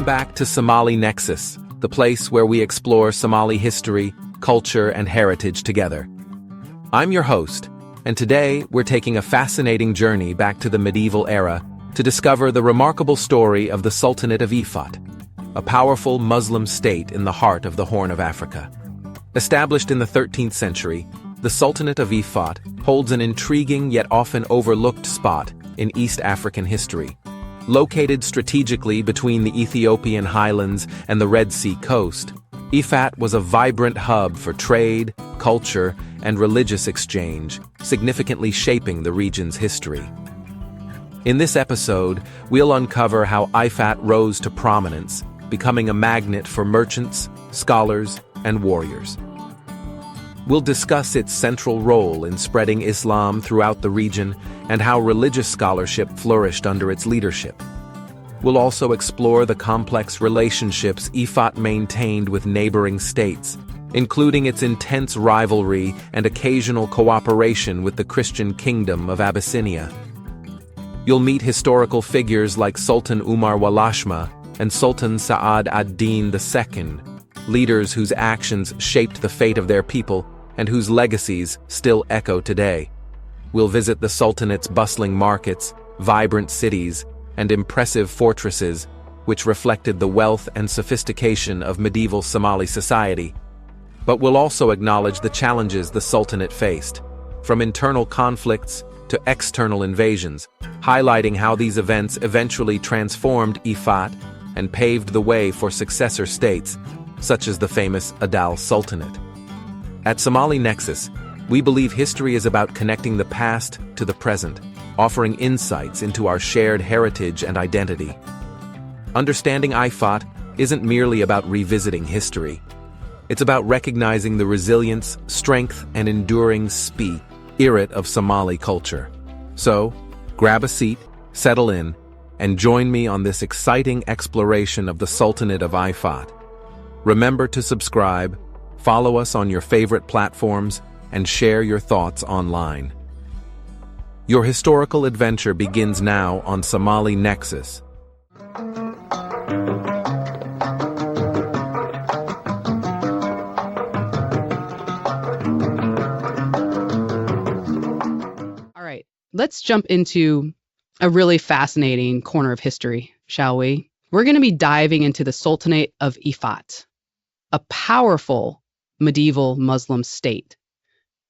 Welcome back to Somali Nexus, the place where we explore Somali history, culture, and heritage together. I'm your host, and today we're taking a fascinating journey back to the medieval era to discover the remarkable story of the Sultanate of Ifat, a powerful Muslim state in the heart of the Horn of Africa. Established in the 13th century, the Sultanate of Ifat holds an intriguing yet often overlooked spot in East African history. Located strategically between the Ethiopian highlands and the Red Sea coast, Ifat was a vibrant hub for trade, culture, and religious exchange, significantly shaping the region's history. In this episode, we'll uncover how Ifat rose to prominence, becoming a magnet for merchants, scholars, and warriors. We'll discuss its central role in spreading Islam throughout the region and how religious scholarship flourished under its leadership. We'll also explore the complex relationships Ifat maintained with neighboring states, including its intense rivalry and occasional cooperation with the Christian kingdom of Abyssinia. You'll meet historical figures like Sultan Umar Walashma and Sultan Sa'ad ad-Din II, leaders whose actions shaped the fate of their people and whose legacies still echo today. We'll visit the Sultanate's bustling markets, vibrant cities, and impressive fortresses, which reflected the wealth and sophistication of medieval Somali society. But we'll also acknowledge the challenges the Sultanate faced, from internal conflicts to external invasions, highlighting how these events eventually transformed Ifat and paved the way for successor states, such as the famous Adal Sultanate. At Somali Nexus, we believe history is about connecting the past to the present, offering insights into our shared heritage and identity. Understanding Ifat isn't merely about revisiting history. It's about recognizing the resilience, strength, and enduring spirit of Somali culture. So, grab a seat, settle in, and join me on this exciting exploration of the Sultanate of Ifat. Remember to subscribe, follow us on your favorite platforms, and share your thoughts online. Your historical adventure begins now on Somali Nexus. All right, let's jump into a really fascinating corner of history, shall we? We're going to be diving into the Sultanate of Ifat, a powerful medieval Muslim state.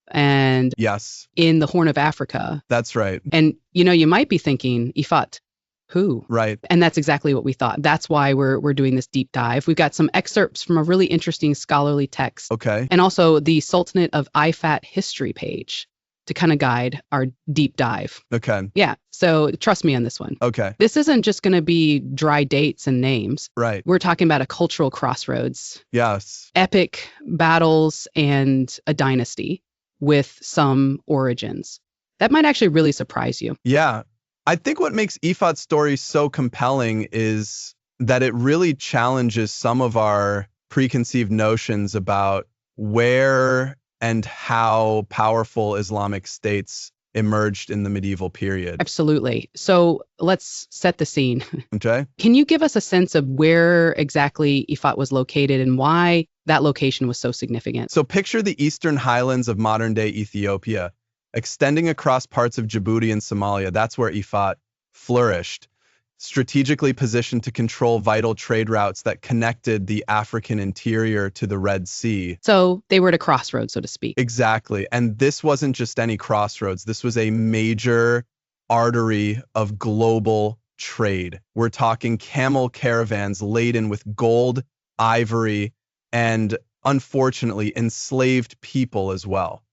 And yes, in the Horn of Africa. That's right. And, you might be thinking, Ifat, who? Right. And that's exactly what we thought. That's why we're doing this deep dive. We've got some excerpts from a really interesting scholarly text. Okay. And also the Sultanate of Ifat history page to kind of guide our deep dive. Okay. Yeah. So trust me on this one. Okay. This isn't just going to be dry dates and names. Right. We're talking about a cultural crossroads, Yes. epic battles, and a dynasty with some origins. That might actually really surprise you. Yeah. I think what makes Ifat's story so compelling is that it really challenges some of our preconceived notions about where and how powerful Islamic states emerged in the medieval period. Absolutely. So let's set the scene. Okay. Can you give us a sense of where exactly Ifat was located and why that location was so significant? So picture the eastern highlands of modern-day Ethiopia, extending across parts of Djibouti and Somalia. That's where Ifat flourished, strategically positioned to control vital trade routes that connected the African interior to the Red Sea. So they were at a crossroads, so to speak. Exactly. And this wasn't just any crossroads. This was a major artery of global trade. We're talking camel caravans laden with gold, ivory, and unfortunately enslaved people as well.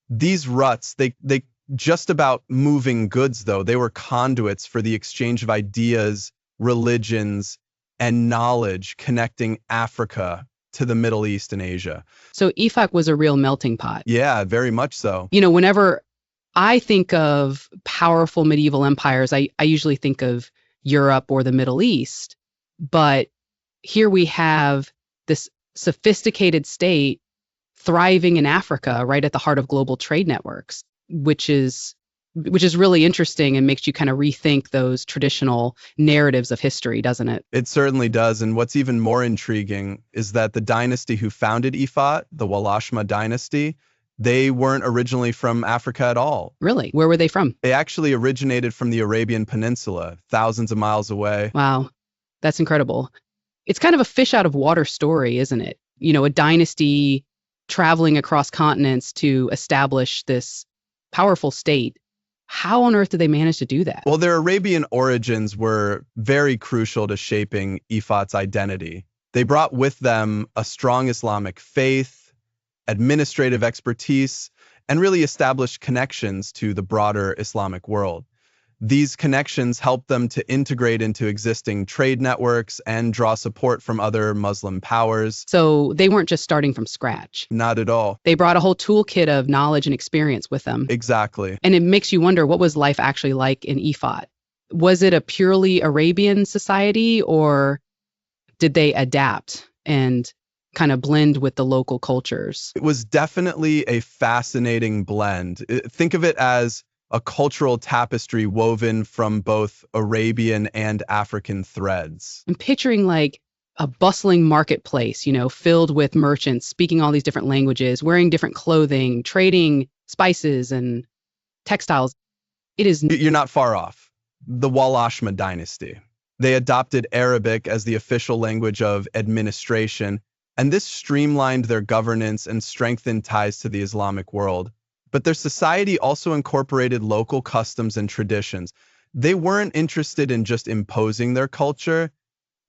These ruts, they just about moving goods, though. They were conduits for the exchange of ideas, religions, and knowledge connecting Africa to the Middle East and Asia. So Ifat was a real melting pot. Yeah, very much so. Whenever I think of powerful medieval empires, I usually think of Europe or the Middle East. But here we have this sophisticated state thriving in Africa, right at the heart of global trade networks, which is which is really interesting and makes you kind of rethink those traditional narratives of history, doesn't it? It certainly does. And what's even more intriguing is that the dynasty who founded Ifat, the Wallachma dynasty, they weren't originally from Africa at all. Really? Where were they from? They actually originated from the Arabian Peninsula, thousands of miles away. Wow, that's incredible. It's kind of a fish out of water story, isn't it? You know, a dynasty traveling across continents to establish this powerful state. How on earth did they manage to do that? Well, their Arabian origins were very crucial to shaping Ifat's identity. They brought with them a strong Islamic faith, administrative expertise, and really established connections to the broader Islamic world. These connections helped them to integrate into existing trade networks and draw support from other Muslim powers. So they weren't just starting from scratch. Not at all. They brought a whole toolkit of knowledge and experience with them. Exactly. And it makes you wonder, what was life actually like in Ifat? Was it a purely Arabian society, or did they adapt and kind of blend with the local cultures? It was definitely a fascinating blend. Think of it as a cultural tapestry woven from both Arabian and African threads. I'm picturing like a bustling marketplace, you know, filled with merchants speaking all these different languages, wearing different clothing, trading spices and textiles. It is. You're not far off. The Wallachma dynasty. They adopted Arabic as the official language of administration, and this streamlined their governance and strengthened ties to the Islamic world. But their society also incorporated local customs and traditions. They weren't interested in just imposing their culture.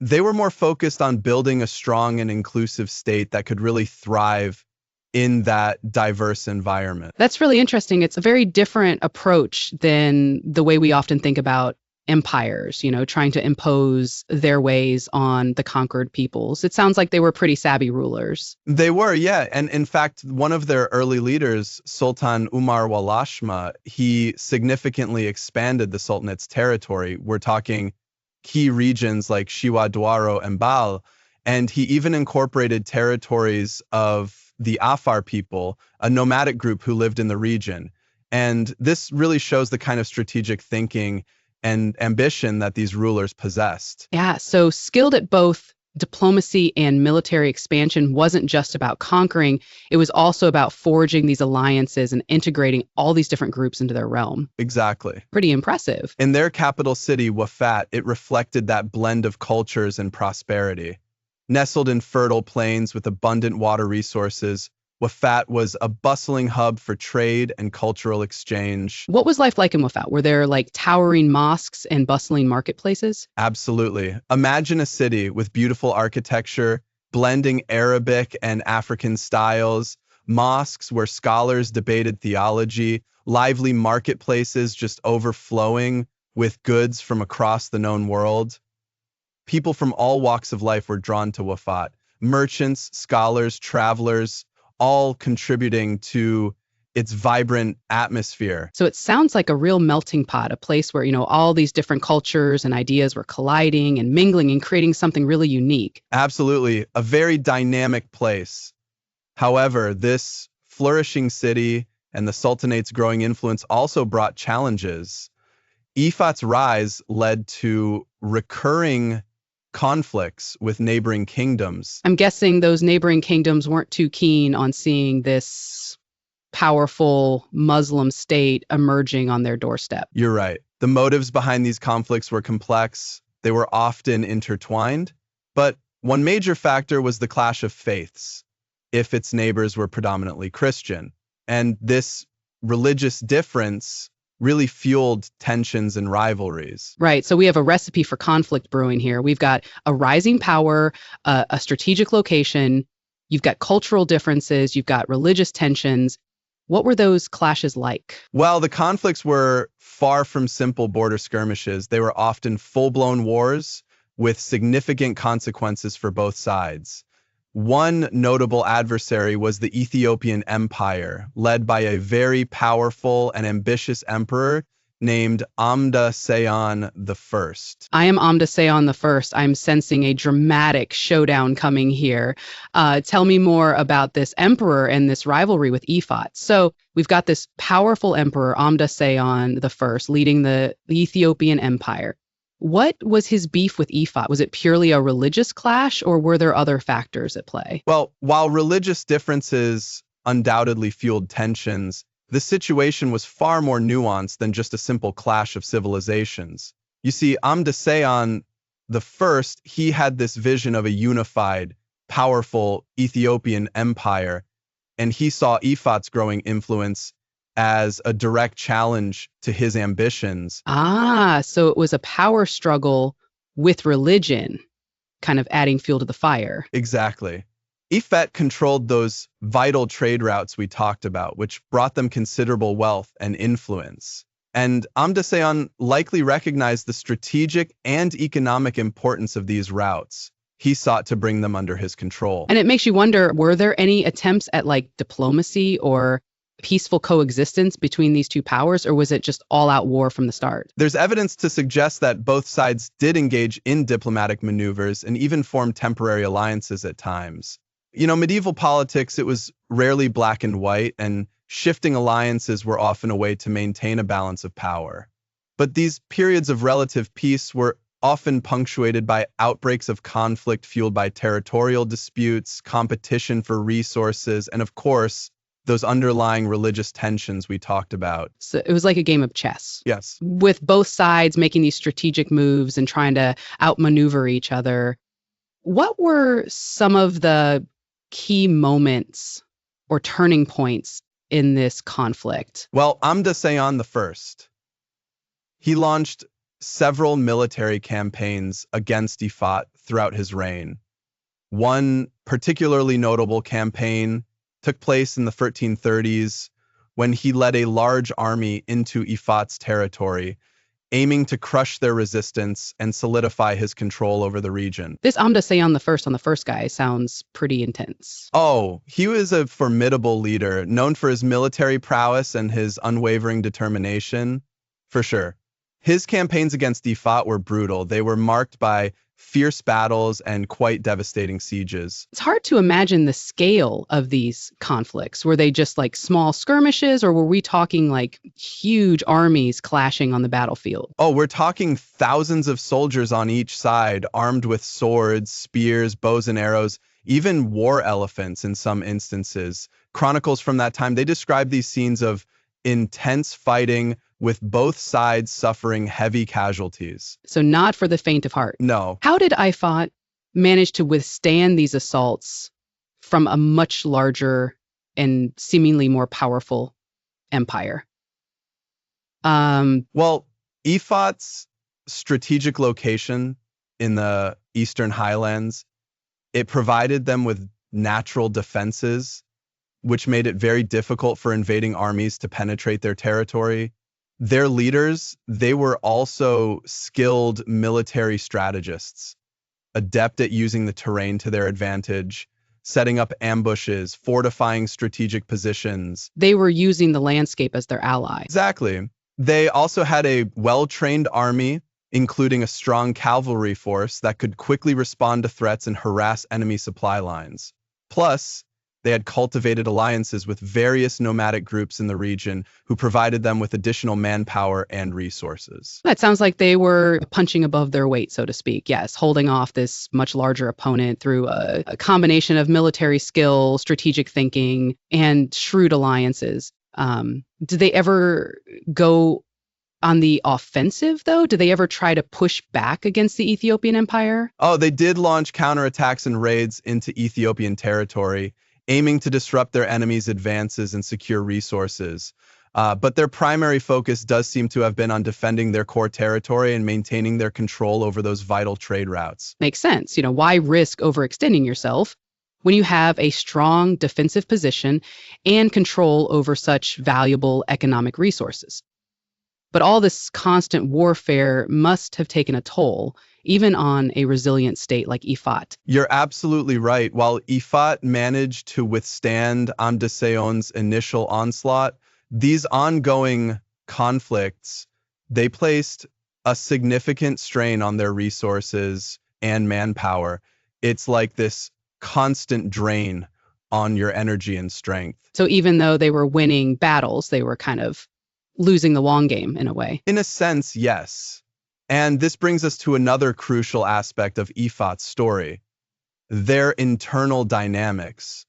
They were more focused on building a strong and inclusive state that could really thrive in that diverse environment. That's really interesting. It's a very different approach than the way we often think about empires, you know, trying to impose their ways on the conquered peoples. It sounds like they were pretty savvy rulers. They were, yeah. And in fact, one of their early leaders, Sultan Umar Wallachma, he significantly expanded the Sultanate's territory. We're talking key regions like Shiwa, Duaro, and Bal. And he even incorporated territories of the Afar people, a nomadic group who lived in the region. And this really shows the kind of strategic thinking and ambition that these rulers possessed. Yeah, so skilled at both diplomacy and military expansion wasn't just about conquering, it was also about forging these alliances and integrating all these different groups into their realm. Exactly. Pretty impressive. In their capital city, Wafat, it reflected that blend of cultures and prosperity. Nestled in fertile plains with abundant water resources, Wafat was a bustling hub for trade and cultural exchange. What was life like in Wafat? Were there like towering mosques and bustling marketplaces? Absolutely. Imagine a city with beautiful architecture, blending Arabic and African styles, mosques where scholars debated theology, lively marketplaces just overflowing with goods from across the known world. People from all walks of life were drawn to Wafat. Merchants, scholars, travelers, all contributing to its vibrant atmosphere. So it sounds like a real melting pot, a place where, you know, all these different cultures and ideas were colliding and mingling and creating something really unique. Absolutely, a very dynamic place. However, this flourishing city and the Sultanate's growing influence also brought challenges. Ifat's rise led to recurring conflicts with neighboring kingdoms. I'm guessing those neighboring kingdoms weren't too keen on seeing this powerful Muslim state emerging on their doorstep. You're right. The motives behind these conflicts were complex. They were often intertwined. But one major factor was the clash of faiths, if its neighbors were predominantly Christian. And this religious difference really fueled tensions and rivalries. Right. So we have a recipe for conflict brewing here. We've got a rising power, a strategic location. You've got cultural differences. You've got religious tensions. What were those clashes like? Well, the conflicts were far from simple border skirmishes. They were often full-blown wars with significant consequences for both sides. One notable adversary was the Ethiopian Empire, led by a very powerful and ambitious emperor named Amda Seyon the First. I am Amda Seyon the First. I'm sensing a dramatic showdown coming here. Tell me more about this emperor and this rivalry with Ifat. So we've got this powerful emperor, Amda Seyon the First, leading the Ethiopian Empire. What was his beef with Ifat? Was it purely a religious clash, or were there other factors at play? Well, while religious differences undoubtedly fueled tensions, the situation was far more nuanced than just a simple clash of civilizations. You see, Amda Seyon the First, he had this vision of a unified, powerful Ethiopian empire, and he saw Ifat's growing influence as a direct challenge to his ambitions. So it was a power struggle with religion, kind of adding fuel to the fire. Exactly. Ifat controlled those vital trade routes we talked about, which brought them considerable wealth and influence. And Amda Seyon likely recognized the strategic and economic importance of these routes. He sought to bring them under his control. And it makes you wonder, were there any attempts at like diplomacy or peaceful coexistence between these two powers, or was it just all-out war from the start? There's evidence to suggest that both sides did engage in diplomatic maneuvers and even formed temporary alliances at times. You know, medieval politics, it was rarely black and white, and shifting alliances were often a way to maintain a balance of power. But these periods of relative peace were often punctuated by outbreaks of conflict fueled by territorial disputes, competition for resources, and of course, those underlying religious tensions we talked about. So it was like a game of chess. Yes. With both sides making these strategic moves and trying to outmaneuver each other. What were some of the key moments or turning points in this conflict? Well, Amda Seyon the First, he launched several military campaigns against Ifat throughout his reign. One particularly notable campaign took place in the 1330s when he led a large army into Ifat's territory, aiming to crush their resistance and solidify his control over the region. This Amda Seyon the First on the first guy sounds pretty intense. Oh, he was a formidable leader, known for his military prowess and his unwavering determination, for sure. His campaigns against Ifat were brutal. They were marked by fierce battles and quite devastating sieges. It's hard to imagine the scale of these conflicts. Were they just like small skirmishes, or were we talking like huge armies clashing on the battlefield? Oh, we're talking thousands of soldiers on each side, armed with swords, spears, bows and arrows, even war elephants in some instances. Chronicles from that time, they describe these scenes of intense fighting with both sides suffering heavy casualties. So not for the faint of heart. No. How did Ifat manage to withstand these assaults from a much larger and seemingly more powerful empire? Well, Ifat's strategic location in the Eastern Highlands, it provided them with natural defenses, which made it very difficult for invading armies to penetrate their territory. Their leaders, they were also skilled military strategists, adept at using the terrain to their advantage, setting up ambushes, fortifying strategic positions. They were using the landscape as their ally. Exactly. They also had a well-trained army, including a strong cavalry force that could quickly respond to threats and harass enemy supply lines. Plus, they had cultivated alliances with various nomadic groups in the region who provided them with additional manpower and resources. That sounds like they were punching above their weight, so to speak. Yes, holding off this much larger opponent through a combination of military skill, strategic thinking, and shrewd alliances. Did they ever go on the offensive, though? Did they ever try to push back against the Ethiopian Empire? Oh, they did launch counterattacks and raids into Ethiopian territory, aiming to disrupt their enemies' advances and secure resources. But their primary focus does seem to have been on defending their core territory and maintaining their control over those vital trade routes. Makes sense. Why risk overextending yourself when you have a strong defensive position and control over such valuable economic resources? But all this constant warfare must have taken a toll, even on a resilient state like Ifat. You're absolutely right. While Ifat managed to withstand Amda Seyon's initial onslaught, these ongoing conflicts, They placed a significant strain on their resources and manpower. It's like this constant drain on your energy and strength. So even though they were winning battles, they were kind of losing the long game in a way. In a sense, yes. And this brings us to another crucial aspect of Ifat's story, their internal dynamics.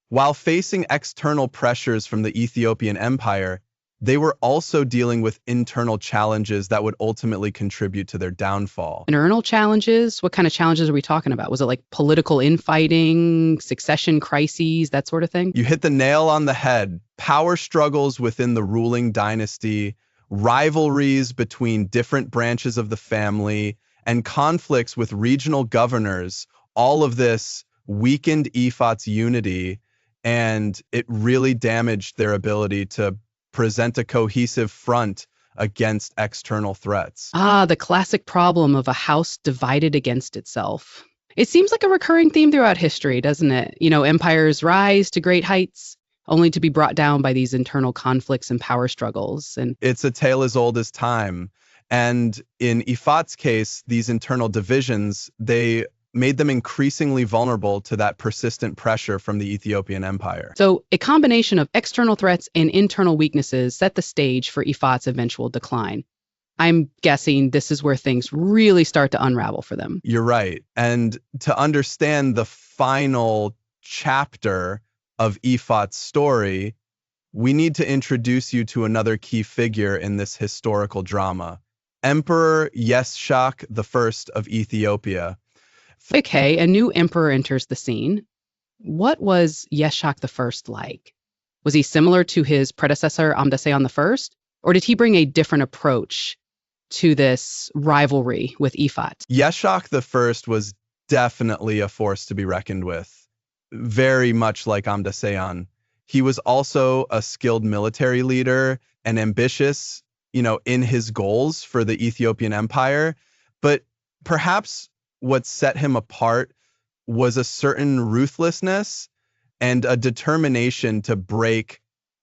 While facing external pressures from the Ethiopian Empire, they were also dealing with internal challenges that would ultimately contribute to their downfall. Internal challenges? What kind of challenges are we talking about? Was it like political infighting, succession crises, that sort of thing? You hit the nail on the head. Power struggles within the ruling dynasty, rivalries between different branches of the family, and conflicts with regional governors. All of this weakened Ifat's unity, and it really damaged their ability to present a cohesive front against external threats. Ah, the classic problem of a house divided against itself. It seems like a recurring theme throughout history, doesn't it? Empires rise to great heights, only to be brought down by these internal conflicts and power struggles. And it's a tale as old as time. And in Ifat's case, these internal divisions, they made them increasingly vulnerable to that persistent pressure from the Ethiopian Empire. So a combination of external threats and internal weaknesses set the stage for Ifat's eventual decline. I'm guessing this is where things really start to unravel for them. You're right. And to understand the final chapter of Ifat's story, we need to introduce you to another key figure in this historical drama, Emperor Yeshak I of Ethiopia. Okay, a new emperor enters the scene. What was Yeshak I like? Was he similar to his predecessor Amdaseon I, or did he bring a different approach to this rivalry with Ifat? Yeshak I was definitely a force to be reckoned with, very much like Amdaseon. He was also a skilled military leader and ambitious, in his goals for the Ethiopian Empire. But perhaps what set him apart was a certain ruthlessness and a determination to break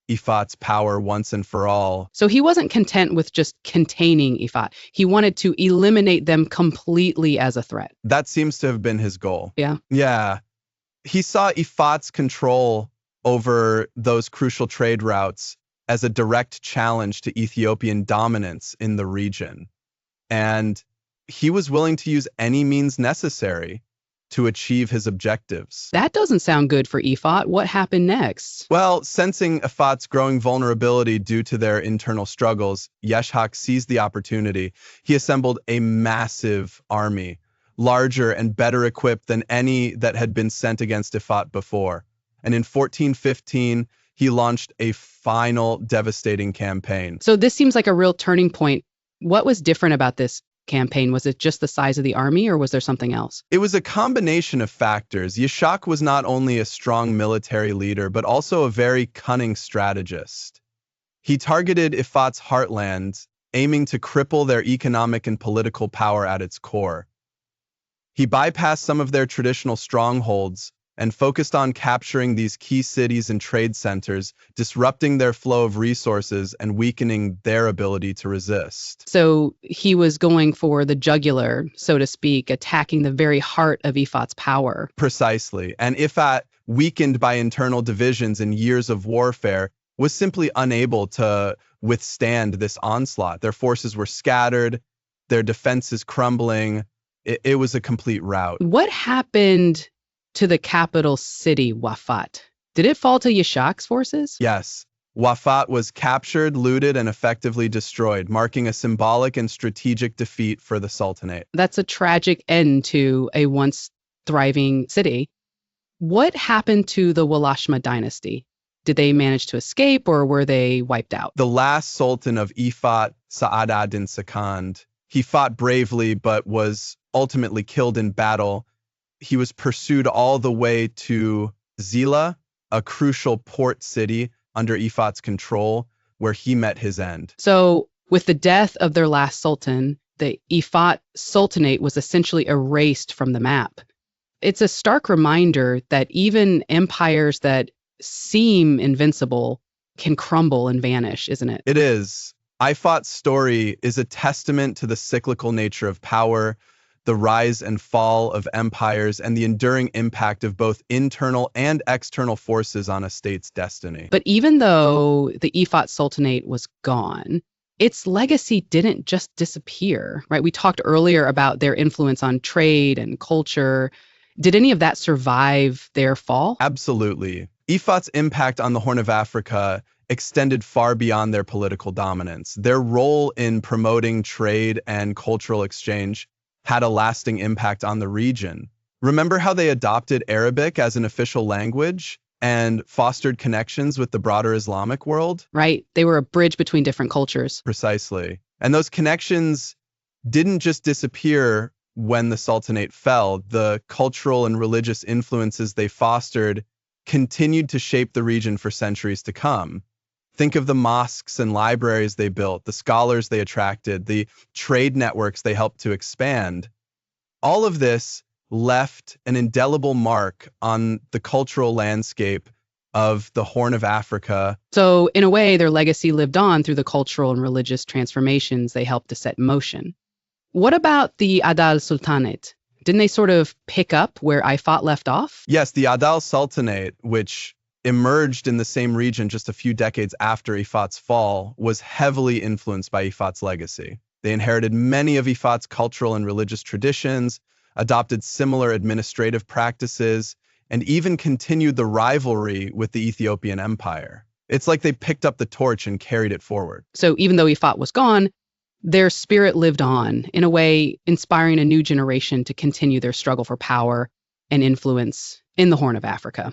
Ifat's power once and for all. So he wasn't content with just containing Ifat. He wanted to eliminate them completely as a threat. That seems to have been his goal. Yeah. Yeah. He saw Ifat's control over those crucial trade routes as a direct challenge to Ethiopian dominance in the region. And he was willing to use any means necessary to achieve his objectives. That doesn't sound good for Ifat. What happened next? Well, sensing Ifat's growing vulnerability due to their internal struggles, Yeshak seized the opportunity. He assembled a massive army, larger and better equipped than any that had been sent against Ifat before. And in 1415, he launched a final devastating campaign. So this seems like a real turning point. What was different about this campaign? Was it just the size of the army, or was there something else? It was a combination of factors. Yeshak was not only a strong military leader, but also a very cunning strategist. He targeted Ifat's heartland, aiming to cripple their economic and political power at its core. He bypassed some of their traditional strongholds and focused on capturing these key cities and trade centers, disrupting their flow of resources and weakening their ability to resist. So he was going for the jugular, so to speak, attacking the very heart of Ifat's power. Precisely. And Ifat, weakened by internal divisions and years of warfare, was simply unable to withstand this onslaught. Their forces were scattered, their defenses crumbling. It was a complete rout. What happened to the capital city, Wafat? Did it fall to Yeshak's forces? Yes. Wafat was captured, looted, and effectively destroyed, marking a symbolic and strategic defeat for the Sultanate. That's a tragic end to a once thriving city. What happened to the Walashma dynasty? Did they manage to escape, or were they wiped out? The last sultan of Ifat, Sa'ad ad-Din Sakand, he fought bravely but was ultimately killed in battle. He was pursued all the way to Zila, a crucial port city under Ifat's control, where he met his end. So, with the death of their last sultan, the Ifat Sultanate was essentially erased from the map. It's a stark reminder that even empires that seem invincible can crumble and vanish, isn't it? It is. Ifat's story is a testament to the cyclical nature of power, the rise and fall of empires, and the enduring impact of both internal and external forces on a state's destiny. But even though the Ifat Sultanate was gone, its legacy didn't just disappear, right? We talked earlier about their influence on trade and culture. Did any of that survive their fall? Absolutely. Ifat's impact on the Horn of Africa extended far beyond their political dominance. Their role in promoting trade and cultural exchange had a lasting impact on the region. Remember how they adopted Arabic as an official language and fostered connections with the broader Islamic world? Right. They were a bridge between different cultures. Precisely. And those connections didn't just disappear when the Sultanate fell. The cultural and religious influences they fostered continued to shape the region for centuries to come. Think of the mosques and libraries they built, the scholars they attracted, the trade networks they helped to expand. All of this left an indelible mark on the cultural landscape of the Horn of Africa. So, in a way, their legacy lived on through the cultural and religious transformations they helped to set in motion. What about the Adal Sultanate? Didn't they sort of pick up where Ifat left off? Yes, the Adal Sultanate, which emerged in the same region just a few decades after Ifat's fall, was heavily influenced by Ifat's legacy. They inherited many of Ifat's cultural and religious traditions, adopted similar administrative practices, and even continued the rivalry with the Ethiopian Empire. It's like they picked up the torch and carried it forward. So even though Ifat was gone, their spirit lived on, in a way inspiring a new generation to continue their struggle for power and influence in the Horn of Africa.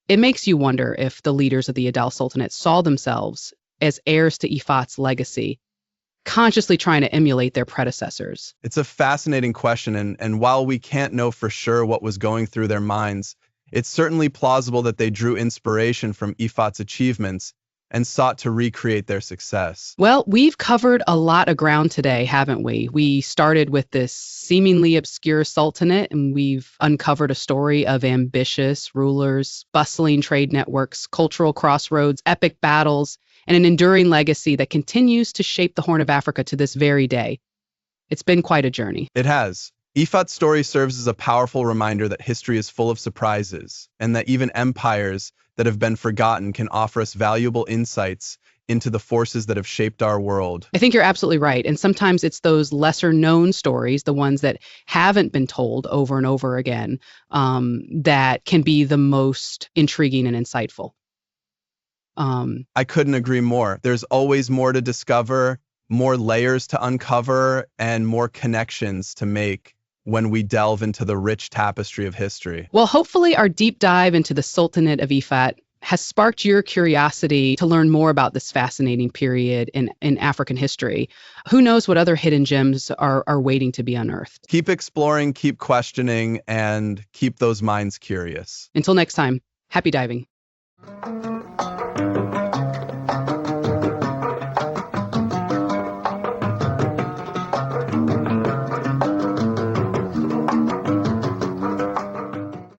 It makes you wonder if the leaders of the Adal Sultanate saw themselves as heirs to Ifat's legacy, consciously trying to emulate their predecessors. It's a fascinating question, and while we can't know for sure what was going through their minds, it's certainly plausible that they drew inspiration from Ifat's achievements and sought to recreate their success. Well, we've covered a lot of ground today, haven't we? We started with this seemingly obscure sultanate, and we've uncovered a story of ambitious rulers, bustling trade networks, cultural crossroads, epic battles, and an enduring legacy that continues to shape the Horn of Africa to this very day. It's been quite a journey. It has. Ifat's story serves as a powerful reminder that history is full of surprises, and that even empires that have been forgotten can offer us valuable insights into the forces that have shaped our world. I think you're absolutely right. And sometimes it's those lesser known stories, the ones that haven't been told over and over again, that can be the most intriguing and insightful. I couldn't agree more. There's always more to discover, more layers to uncover, and more connections to make when we delve into the rich tapestry of history. Well, hopefully our deep dive into the Sultanate of Ifat has sparked your curiosity to learn more about this fascinating period in African history. Who knows what other hidden gems are waiting to be unearthed. Keep exploring, keep questioning, and keep those minds curious. Until next time, happy diving.